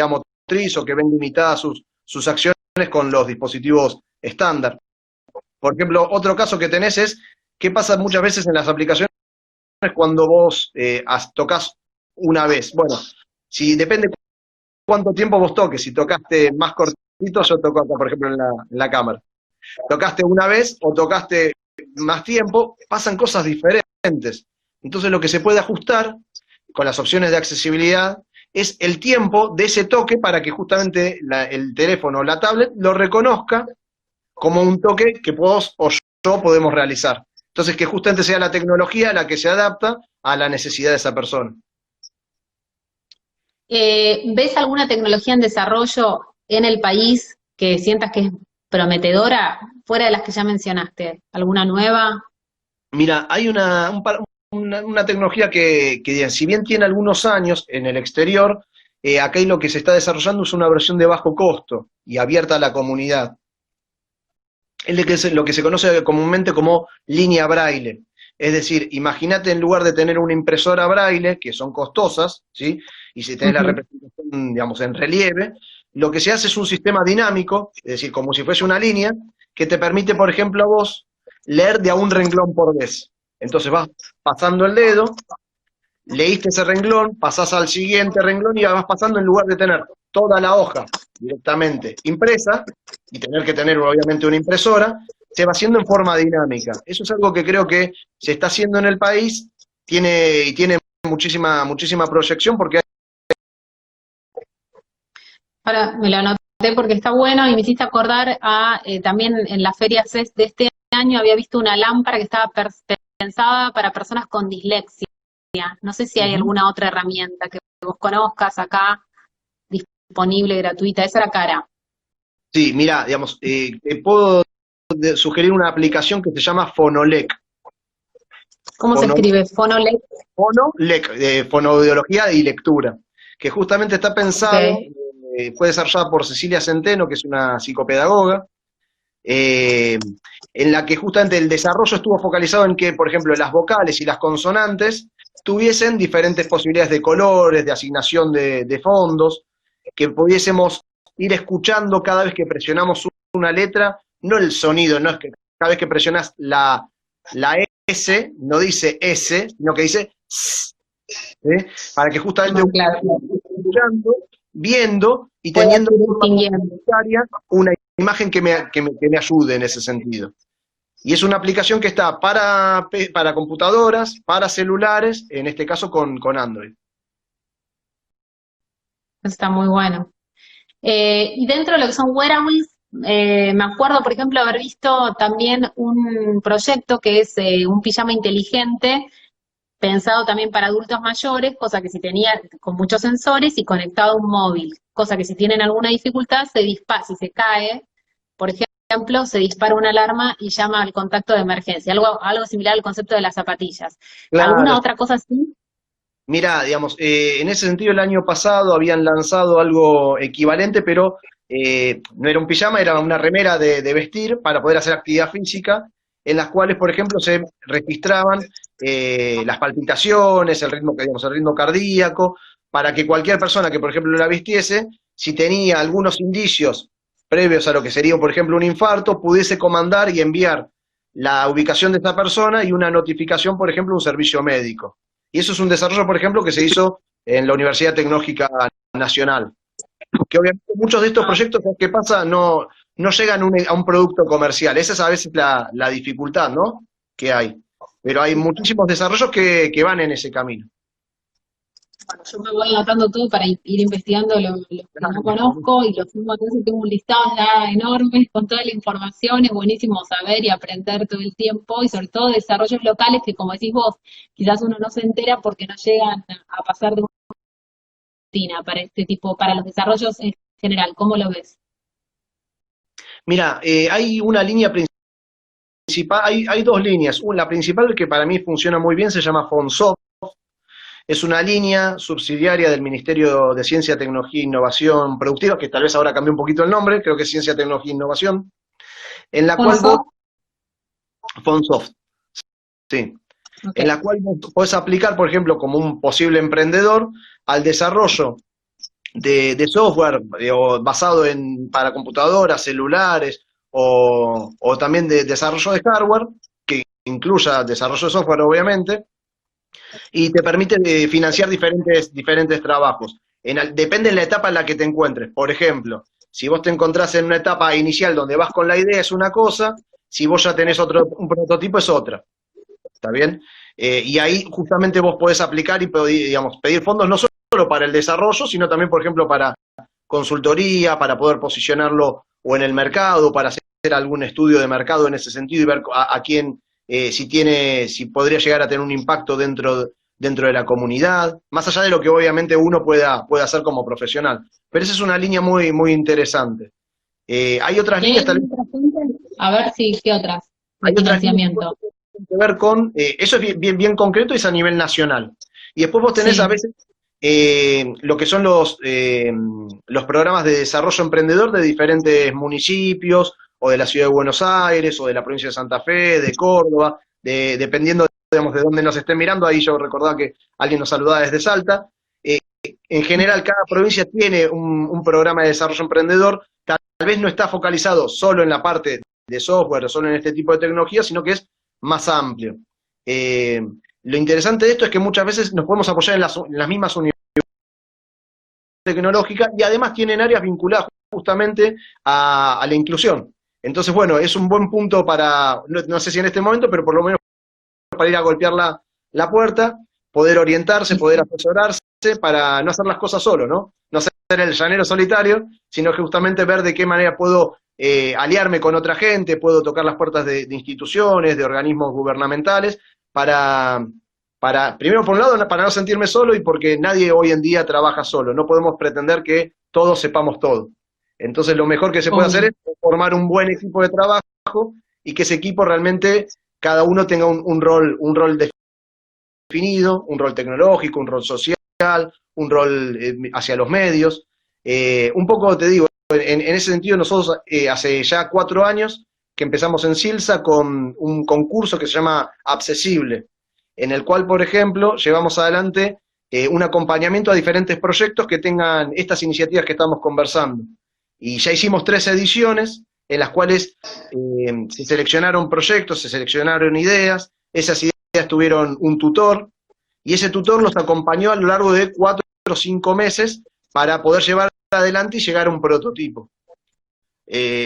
motriz o que ven limitadas sus acciones con los dispositivos estándar. Por ejemplo, otro caso que tenés es, ¿qué pasa muchas veces en las aplicaciones cuando vos tocas una vez? Bueno, si depende cuánto tiempo vos toques, si tocaste más cortito, yo toco acá, por ejemplo, en la cámara. Tocaste una vez o tocaste más tiempo, pasan cosas diferentes. Entonces lo que se puede ajustar con las opciones de accesibilidad es el tiempo de ese toque para que justamente el teléfono o la tablet lo reconozca como un toque que vos o yo podemos realizar. Entonces que justamente sea la tecnología la que se adapta a la necesidad de esa persona. ¿Ves alguna tecnología en desarrollo en el país que sientas que es prometedora, fuera de las que ya mencionaste? ¿Alguna nueva? Mira, hay una tecnología que si bien tiene algunos años en el exterior, acá lo que se está desarrollando es una versión de bajo costo y abierta a la comunidad. Lo que se conoce comúnmente como línea braille. Es decir, imagínate en lugar de tener una impresora braille, que son costosas, ¿sí? Y si tenés la Ujú. representación, digamos, en relieve, lo que se hace es un sistema dinámico, es decir, como si fuese una línea, que te permite, por ejemplo, a vos leer de a un renglón por vez. Entonces vas pasando el dedo, leíste ese renglón, pasás al siguiente renglón y vas pasando en lugar de tener toda la hoja directamente impresa y tener que tener obviamente una impresora, se va haciendo en forma dinámica. Eso es algo que creo que se está haciendo en el país y tiene muchísima proyección porque Ahora me lo anoté porque está bueno y me hiciste acordar a también en la feria CES de este año había visto una lámpara que estaba pensada para personas con dislexia. No sé si hay alguna otra herramienta que vos conozcas acá disponible, gratuita. Esa era cara. sí, mira, digamos, te puedo sugerir una aplicación que se llama Fonolec. ¿Cómo se Fono- escribe? Fonolec. Fonolec, de fonoaudiología y lectura, que justamente está pensado, Ok. fue desarrollada por Cecilia Centeno, que es una psicopedagoga, eh, en la que justamente el desarrollo estuvo focalizado en que, por ejemplo, las vocales y las consonantes tuviesen diferentes posibilidades de colores, de asignación de fondos, que pudiésemos ir escuchando cada vez que presionamos una letra, no el sonido, no es que cada vez que presionas la S, no dice S, sino que dice S, ¿sí? Para que justamente No, uno claro. esté escuchando, viendo y Puedo teniendo ir de forma distinguiendo. complementaria una imagen que me ayude en ese sentido. Y es una aplicación que está para computadoras, para celulares, en este caso con Android. Está muy bueno. Y dentro de lo que son wearables, me acuerdo, por ejemplo, haber visto también un proyecto que es un pijama inteligente, pensado también para adultos mayores, cosa que si tenía con muchos sensores y conectado a un móvil, cosa que si tienen alguna dificultad se dispara, si se cae, por ejemplo, ejemplo, se dispara una alarma y llama al contacto de emergencia, algo similar al concepto de las zapatillas. Claro. ¿Alguna otra cosa así? Mira, digamos, en ese sentido el año pasado habían lanzado algo equivalente, pero no era un pijama, era una remera de vestir para poder hacer actividad física, en las cuales, por ejemplo, se registraban las palpitaciones, el ritmo, digamos, el ritmo cardíaco, para que cualquier persona que, por ejemplo, la vistiese, si tenía algunos indicios previos a lo que sería, por ejemplo, un infarto, pudiese comandar y enviar la ubicación de esta persona y una notificación, por ejemplo, a un servicio médico. Y eso es un desarrollo, por ejemplo, que se hizo en la Universidad Tecnológica Nacional. Que obviamente muchos de estos Ah, proyectos, ¿qué pasa? No llegan a un producto comercial. Esa es a veces la dificultad, ¿no? Que hay. Pero hay muchísimos desarrollos que van en ese camino. bueno, yo me voy anotando todo para ir investigando lo que no conozco y lo sumo a todo eso. Tengo un listado ya enorme con toda la información. Es buenísimo saber y aprender todo el tiempo y sobre todo desarrollos locales que, como decís vos, quizás uno no se entera porque no llegan a pasar de una rutina para este tipo, para los desarrollos en general. ¿Cómo lo ves? Mira, hay una línea principal, hay dos líneas. La principal que para mí funciona muy bien se llama FONSOFT. Es una línea subsidiaria del Ministerio de Ciencia, Tecnología e Innovación Productiva, que tal vez ahora cambió un poquito el nombre, creo que es Ciencia, Tecnología e Innovación, en la cual vos, Fonso, FONSOFT, sí, ok. en la cual vos podés aplicar, por ejemplo, como un posible emprendedor, al desarrollo de software basado para computadoras, celulares o también de desarrollo de hardware, que incluya desarrollo de software, obviamente, y te permite financiar diferentes trabajos. Depende de la etapa en la que te encuentres. Por ejemplo, si vos te encontrás en una etapa inicial donde vas con la idea es una cosa, si vos ya tenés un prototipo es otra. ¿Está bien? Y ahí justamente vos podés aplicar y digamos, pedir fondos no solo para el desarrollo, sino también, por ejemplo, para consultoría, para poder posicionarlo o en el mercado, para hacer algún estudio de mercado en ese sentido y ver a quién, si podría llegar a tener un impacto dentro de la comunidad, más allá de lo que obviamente uno pueda hacer como profesional. Pero esa es una línea muy, muy interesante. Hay otras ¿Y hay líneas, tal alguna vez, otra fuente? A ver si, ¿qué otras de hay otras líneas financiamiento? que tienen que ver con, eso es bien concreto y es a nivel nacional. Y después vos tenés a Sí. veces lo que son los programas de desarrollo emprendedor de diferentes municipios, o de la ciudad de Buenos Aires, o de la provincia de Santa Fe, de Córdoba, dependiendo, digamos, de dónde nos estén mirando. Ahí yo recordaba que alguien nos saludaba desde Salta. Eh, en general, cada provincia tiene un programa de desarrollo emprendedor. Tal vez no está focalizado solo en la parte de software o solo en este tipo de tecnología, sino que es más amplio. Eh, lo interesante de esto es que muchas veces nos podemos apoyar en las mismas universidades tecnológicas y además tienen áreas vinculadas justamente a la inclusión. Entonces, bueno, es un buen punto para, no sé si en este momento, pero por lo menos para ir a golpear la puerta, poder orientarse, poder asesorarse, para no hacer las cosas solo, ¿no? No ser el llanero solitario, sino que justamente ver de qué manera puedo aliarme con otra gente, puedo tocar las puertas de instituciones, de organismos gubernamentales, para, primero por un lado, para no sentirme solo y porque nadie hoy en día trabaja solo, no podemos pretender que todos sepamos todo. Entonces lo mejor que se puede hacer Obvio. es formar un buen equipo de trabajo y que ese equipo realmente cada uno tenga un rol definido, un rol tecnológico, un rol social, un rol hacia los medios. Un poco te digo, en ese sentido nosotros hace ya 4 años que empezamos en Silsa con un concurso que se llama Accesible, en el cual, por ejemplo, llevamos adelante un acompañamiento a diferentes proyectos que tengan estas iniciativas que estamos conversando. Y ya hicimos 3 ediciones en las cuales se seleccionaron proyectos, se seleccionaron ideas, esas ideas tuvieron un tutor, y ese tutor los acompañó a lo largo de 4 o 5 meses para poder llevar adelante y llegar a un prototipo.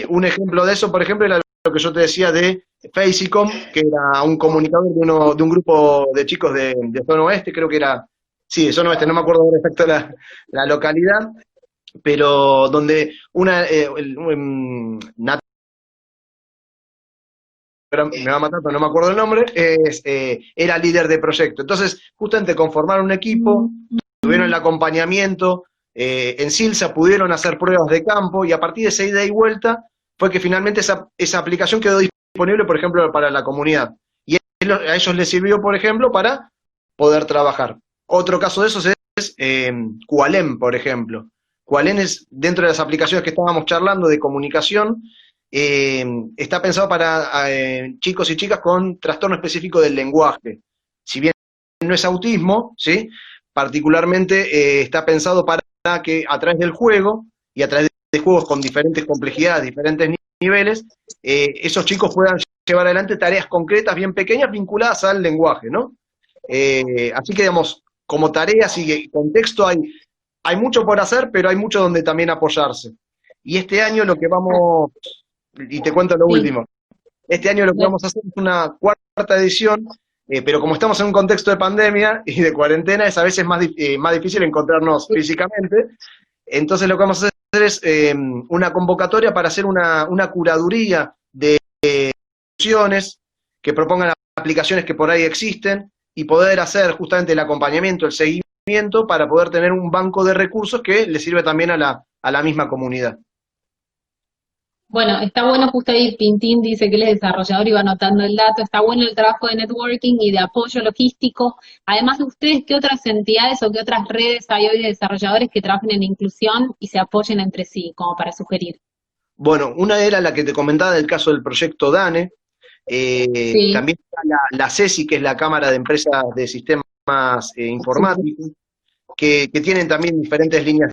Un ejemplo de eso, por ejemplo, era lo que yo te decía de Facecom, que era un comunicador de un grupo de chicos de Zona Oeste, creo que era, sí, de Zona Oeste, no me acuerdo ahora exacto la localidad, pero donde me va a matar, pero no me acuerdo el nombre, era líder de proyecto. Entonces, justamente conformaron un equipo, tuvieron el acompañamiento, en Silsa pudieron hacer pruebas de campo y a partir de esa ida y vuelta fue que finalmente esa aplicación quedó disponible, por ejemplo, para la comunidad. Y a ellos les sirvió, por ejemplo, para poder trabajar. Otro caso de esos es Qualem, por ejemplo. Qualem es, dentro de las aplicaciones que estábamos charlando de comunicación, está pensado para chicos y chicas con trastorno específico del lenguaje. Si bien no es autismo, ¿sí? Particularmente está pensado para que a través del juego y a través de juegos con diferentes complejidades, diferentes niveles, esos chicos puedan llevar adelante tareas concretas bien pequeñas vinculadas al lenguaje, ¿no? Así que, digamos, como tareas y contexto hay mucho por hacer, pero hay mucho donde también apoyarse. Y este año lo que vamos, y te cuento lo Sí. último, este año lo que vamos a hacer es una cuarta edición, pero como estamos en un contexto de pandemia y de cuarentena, es a veces más difícil encontrarnos físicamente. Entonces lo que vamos a hacer es una convocatoria para hacer una curaduría de opciones que propongan aplicaciones que por ahí existen y poder hacer justamente el acompañamiento, el seguimiento para poder tener un banco de recursos que le sirve también a la misma comunidad. Bueno, está bueno, justo ahí Pintín dice que él es desarrollador y va anotando el dato. Está bueno el trabajo de networking y de apoyo logístico. Además de ustedes, ¿qué otras entidades o qué otras redes hay hoy de desarrolladores que trabajen en inclusión y se apoyen entre sí, como para sugerir? Bueno, una era la que te comentaba del caso del proyecto DANE, Sí, también está la CESI, que es la Cámara de Empresas de Sistemas sí. Informáticos, que tienen también diferentes líneas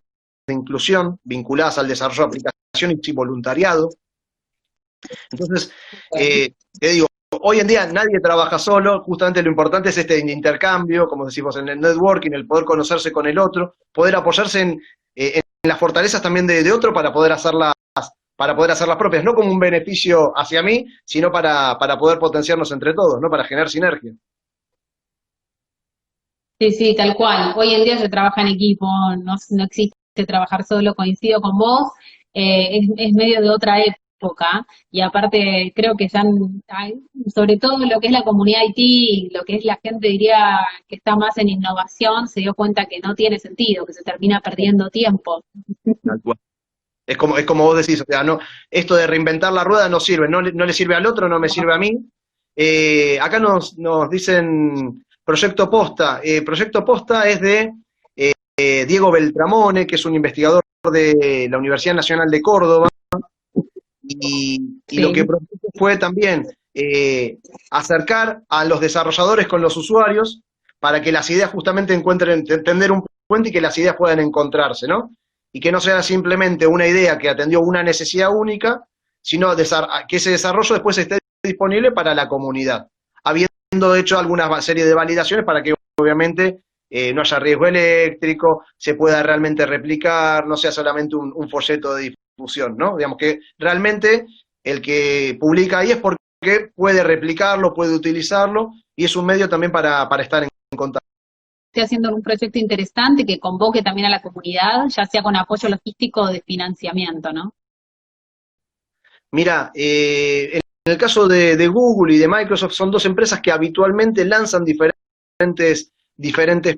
de inclusión vinculadas al desarrollo de aplicaciones y voluntariado. Entonces, te digo, hoy en día nadie trabaja solo, justamente lo importante es este intercambio, como decimos, en el networking, el poder conocerse con el otro, poder apoyarse en las fortalezas también de otro para poder hacerlas propias, no como un beneficio hacia mí, sino para poder potenciarnos entre todos, ¿no? Para generar sinergia. Sí, sí, tal cual. Hoy en día se trabaja en equipo, no existe trabajar solo, coincido con vos. Es medio de otra época y aparte creo que ya, sobre todo lo que es la comunidad IT, lo que es la gente diría que está más en innovación, se dio cuenta que no tiene sentido, que se termina perdiendo tiempo. Tal cual. Es como vos decís, o sea, no, esto de reinventar la rueda no sirve, no le sirve al otro, no me sirve a mí. Acá nos dicen Proyecto Posta. Proyecto Posta es de Diego Beltramone, que es un investigador de la Universidad Nacional de Córdoba, y lo que Sí. propuso fue también acercar a los desarrolladores con los usuarios para que las ideas justamente encuentren, entender un puente y que las ideas puedan encontrarse, ¿no? Y que no sea simplemente una idea que atendió una necesidad única, sino que ese desarrollo después esté disponible para la comunidad, habiendo hecho alguna serie de validaciones para que obviamente no haya riesgo eléctrico, se pueda realmente replicar, no sea solamente un folleto de difusión, ¿no? Digamos que realmente el que publica ahí es porque puede replicarlo, puede utilizarlo, y es un medio también para estar en contacto. Esté haciendo un proyecto interesante que convoque también a la comunidad, ya sea con apoyo logístico o de financiamiento, ¿no? Mira, en el caso de Google y de Microsoft son dos empresas que habitualmente lanzan diferentes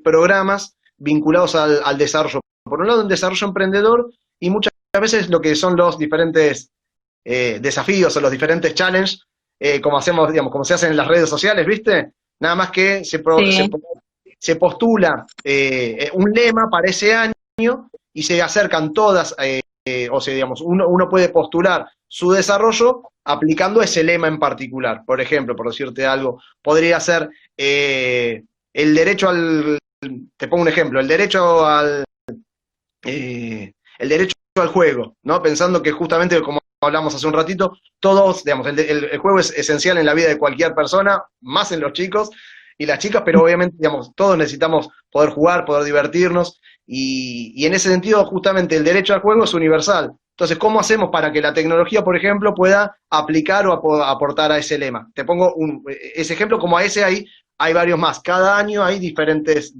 programas vinculados al desarrollo. Por un lado, un desarrollo emprendedor y muchas veces lo que son los diferentes desafíos o los diferentes challenges, como hacemos, digamos, como se hacen en las redes sociales, ¿viste? Nada más que Sí. se postula un lema para ese año y se acercan todas, o sea, digamos, uno puede postular su desarrollo aplicando ese lema en particular. Por ejemplo, por decirte algo, podría ser el derecho al, te pongo un ejemplo, el derecho al juego, ¿no? Pensando que justamente, como hablamos hace un ratito, todos, digamos, el juego es esencial en la vida de cualquier persona, más en los chicos y las chicas, pero obviamente, digamos, todos necesitamos poder jugar, poder divertirnos, y en ese sentido, justamente, el derecho al juego es universal. Entonces, ¿cómo hacemos para que la tecnología, por ejemplo, pueda aplicar o aportar a ese lema? Te pongo ese ejemplo, como a ese hay varios más. Cada año hay diferentes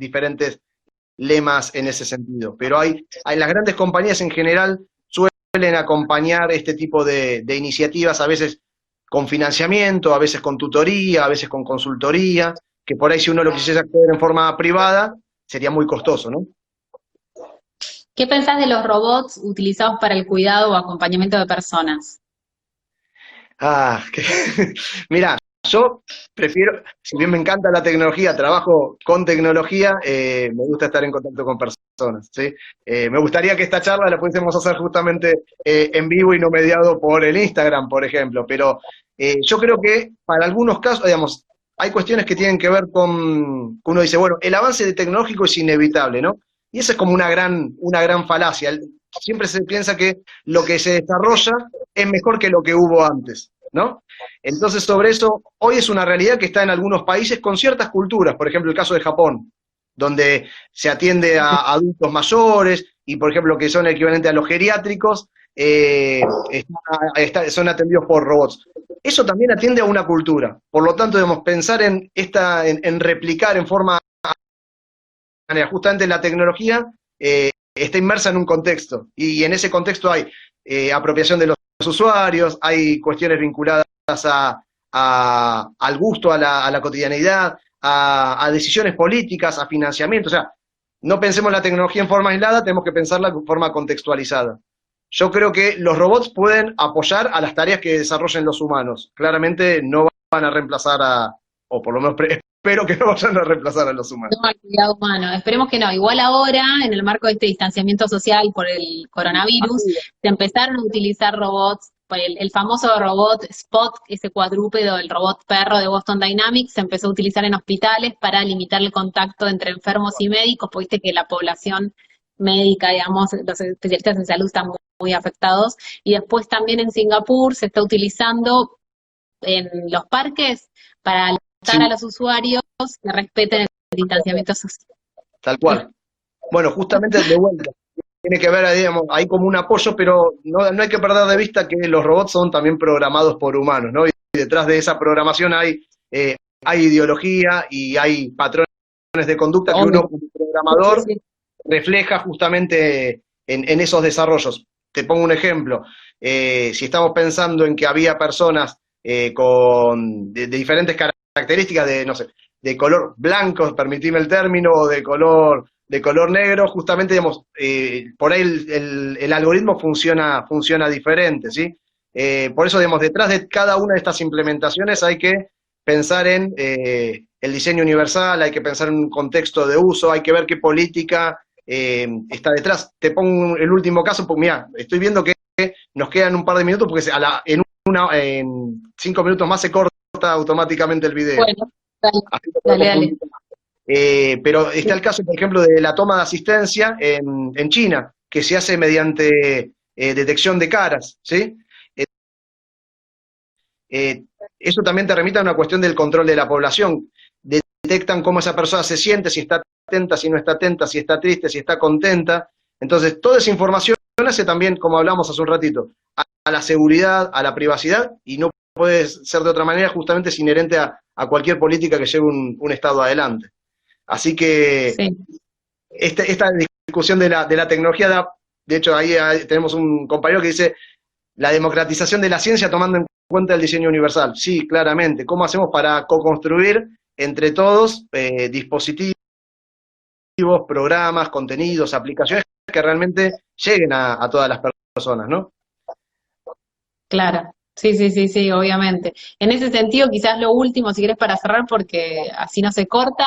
lemas en ese sentido. Pero hay las grandes compañías en general suelen acompañar este tipo de iniciativas, a veces con financiamiento, a veces con tutoría, a veces con consultoría, que por ahí si uno lo quisiese acceder en forma privada, sería muy costoso, ¿no? ¿Qué pensás de los robots utilizados para el cuidado o acompañamiento de personas? Mira, yo prefiero, si bien me encanta la tecnología, trabajo con tecnología, me gusta estar en contacto con personas, ¿sí? Me gustaría que esta charla la pudiésemos hacer justamente en vivo y no mediado por el Instagram, por ejemplo, pero yo creo que para algunos casos, digamos, hay cuestiones que tienen que ver con, uno dice, bueno, el avance tecnológico es inevitable, ¿no? Y esa es como una gran falacia. Siempre se piensa que lo que se desarrolla es mejor que lo que hubo antes, ¿no? Entonces, sobre eso, hoy es una realidad que está en algunos países con ciertas culturas, por ejemplo, el caso de Japón, donde se atiende a adultos mayores y, por ejemplo, que son equivalentes a los geriátricos, son atendidos por robots. Eso también atiende a una cultura. Por lo tanto, debemos pensar en replicar en forma manera. Justamente la tecnología está inmersa en un contexto y en ese contexto hay apropiación de los usuarios, hay cuestiones vinculadas al gusto, a la cotidianidad, a decisiones políticas, a financiamiento. O sea, no pensemos la tecnología en forma aislada, tenemos que pensarla en forma contextualizada. Yo creo que los robots pueden apoyar a las tareas que desarrollen los humanos. Claramente no van a reemplazar o por lo menos espero que no vayan a reemplazar a los humanos. No, al cuidado humano. Esperemos que no. Igual ahora, en el marco de este distanciamiento social por el coronavirus, se empezaron a utilizar robots. El famoso robot Spot, ese cuadrúpedo, el robot perro de Boston Dynamics, se empezó a utilizar en hospitales para limitar el contacto entre enfermos y médicos, porque viste que la población médica, digamos, los especialistas en salud están muy afectados. Y después también en Singapur se está utilizando en los parques para Sí, alertar a los usuarios que respeten el distanciamiento social. tal cual. Bueno, justamente de vuelta, tiene que ver, digamos, hay como un apoyo, pero no hay que perder de vista que los robots son también programados por humanos, ¿no? Y detrás de esa programación hay ideología y hay patrones de conducta que Obvio. uno como Sí, programador sí, refleja justamente en esos desarrollos. Te pongo un ejemplo. Si estamos pensando en que había personas de diferentes características, no sé, de color blanco, permitime el término, o de color negro, justamente, digamos, por ahí el algoritmo funciona diferente, ¿sí? Por eso, digamos, detrás de cada una de estas implementaciones hay que pensar en el diseño universal, hay que pensar en un contexto de uso, hay que ver qué política está detrás. Te pongo el último caso, porque mira, estoy viendo que nos quedan un par de minutos, porque en 5 minutos más se corta automáticamente el video. bueno, dale, Así que dale, podemos dale. publicar. Pero está el caso, por ejemplo, de la toma de asistencia en China, que se hace mediante detección de caras, ¿sí? Eh, eh, Eso también te remite a una cuestión del control de la población. Detectan cómo esa persona se siente, si está atenta, si no está atenta, si está triste, si está contenta. Entonces, toda esa información hace también, como hablamos hace un ratito, a la seguridad, a la privacidad, y no puede ser de otra manera, justamente es inherente a cualquier política que lleve un Estado adelante. Así que Sí. esta discusión de la tecnología de hecho, ahí tenemos un compañero que dice la democratización de la ciencia tomando en cuenta el diseño universal. Sí, claramente. ¿Cómo hacemos para co-construir entre todos dispositivos, programas, contenidos, aplicaciones que realmente lleguen a todas las personas, ¿no? Claro, sí, sí, sí, sí, obviamente. En ese sentido, quizás lo último, si quieres para cerrar, porque así no se corta,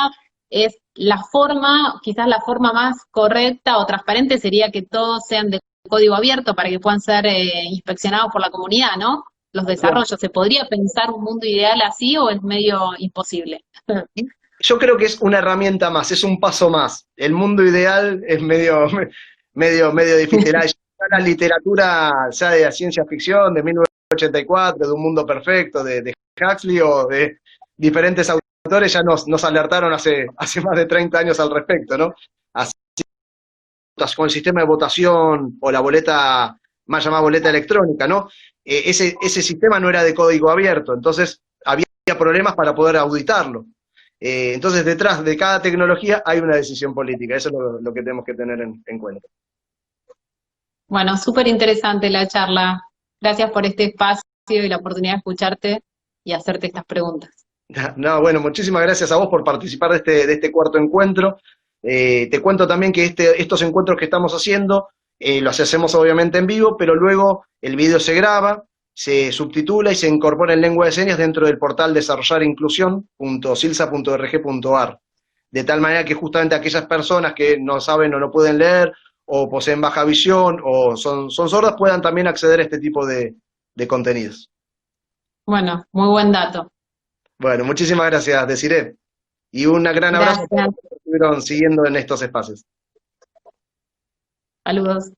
es la forma, quizás la forma más correcta o transparente sería que todos sean de código abierto para que puedan ser inspeccionados por la comunidad, ¿no? Los Bien. desarrollos. ¿Se podría pensar un mundo ideal así o es medio imposible? Y yo creo que es una herramienta más, es un paso más. El mundo ideal es medio difícil. Ya la literatura, ya de la ciencia ficción, de 1984, de Un Mundo Perfecto, de Huxley o de diferentes autores, ya nos alertaron hace más de 30 años al respecto, ¿no? Así, con el sistema de votación o la boleta, más llamada boleta electrónica, ¿no? Ese sistema no era de código abierto, entonces había problemas para poder auditarlo. Entonces, detrás de cada tecnología hay una decisión política, eso es lo que tenemos que tener en cuenta. Bueno, súper interesante la charla. Gracias por este espacio y la oportunidad de escucharte y hacerte estas preguntas. No, bueno, muchísimas gracias a vos por participar de este cuarto encuentro. Te cuento también que estos encuentros que estamos haciendo los hacemos obviamente en vivo, pero luego el video se graba, se subtitula y se incorpora en lengua de señas dentro del portal desarrollarinclusión.silsa.org.ar, de tal manera que justamente aquellas personas que no saben o no pueden leer, o poseen baja visión, o son sordas, puedan también acceder a este tipo de contenidos. Bueno, muy buen dato. Bueno, muchísimas gracias, Desiree. Y un gran abrazo a todos Gracias. los que estuvieron siguiendo en estos espacios. Saludos.